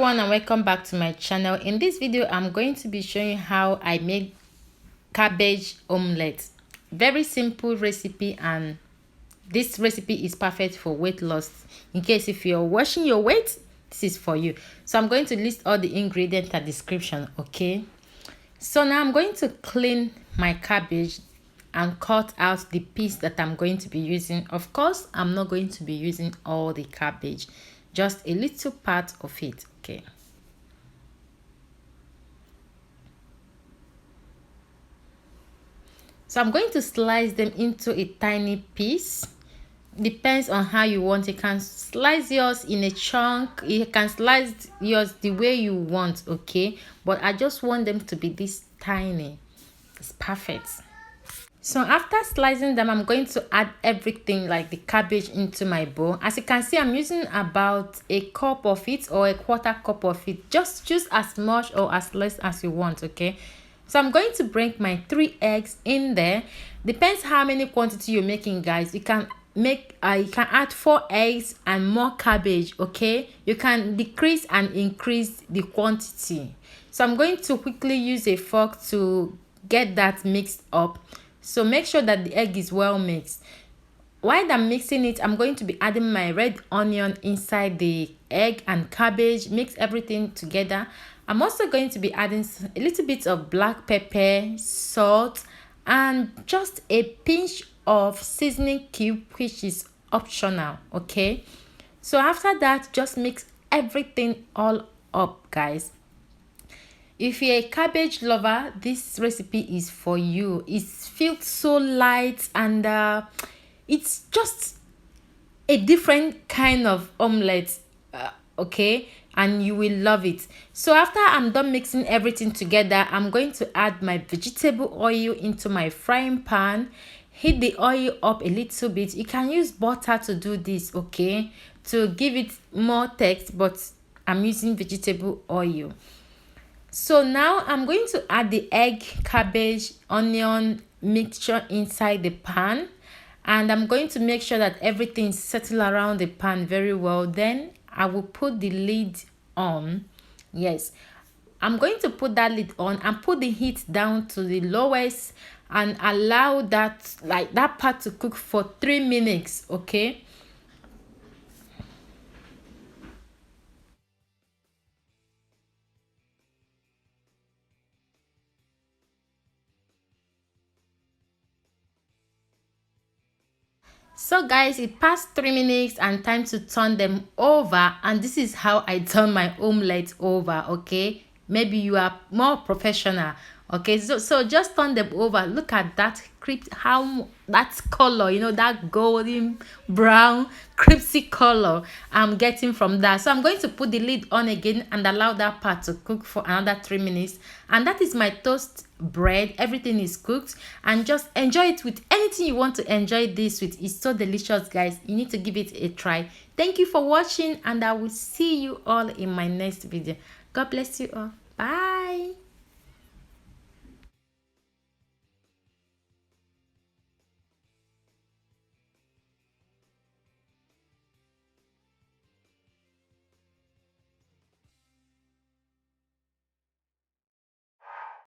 everyone, and welcome back to my channel. In this video I'm going to be showing how I made cabbage omelette. Very simple recipe, and this recipe is perfect for weight loss. In case if you're watching your weight, this is for you. So I'm going to list all the ingredients in the description. Okay, so now I'm going to clean my cabbage and cut out the piece that I'm going to be using. Of course, I'm not going to be using all the cabbage, just a little part of it. Okay, so I'm going to slice them into a tiny piece. Depends on how you want. You can slice yours in a chunk, you can slice yours the way you want. Okay, but I just want them to be this tiny. It's perfect. So after slicing them, I'm going to add everything like the cabbage into my bowl. As you can see, I'm using about a cup of it or a quarter cup of it. Just choose as much or as less as you want. Okay, so I'm going to bring my 3 eggs in there. Depends how many quantity you're making, guys. You can add 4 eggs and more cabbage. Okay, you can decrease and increase the quantity. So I'm going to quickly use a fork to get that mixed up. So make sure that the egg is well mixed. While I'm mixing it, I'm going to be adding my red onion inside the egg and cabbage. Mix everything together. I'm also going to be adding a little bit of black pepper, salt, and just a pinch of seasoning cube, which is optional. Okay, so after that, just mix everything all up, guys. If you're a cabbage lover, this recipe is for you. It feels so light, and it's just a different kind of omelette. Okay, and you will love it. So after I'm done mixing everything together, I'm going to add my vegetable oil into my frying pan. Heat the oil up a little bit. You can use butter to do this, okay, to give it more taste, but I'm using vegetable oil. So now I'm going to add the egg, cabbage, onion mixture inside the pan, and I'm going to make sure that everything settles around the pan very well. Then I will put the lid on. Yes, I'm going to put that lid on and put the heat down to the lowest and allow that part to cook for 3 minutes. Okay, so guys, it passed 3 minutes and time to turn them over, and this is how I turn my omelette over. Okay, maybe you are more professional. Okay, so just turn them over. Look at that how that color, that golden brown crispy color I'm getting from that. So I'm going to put the lid on again and allow that part to cook for another 3 minutes. And that is my toast bread. Everything is cooked, and just enjoy it with anything you want to enjoy this with. It's so delicious, guys. You need to give it a try. Thank you for watching, and I will see you all in my next video. God bless you all. Bye.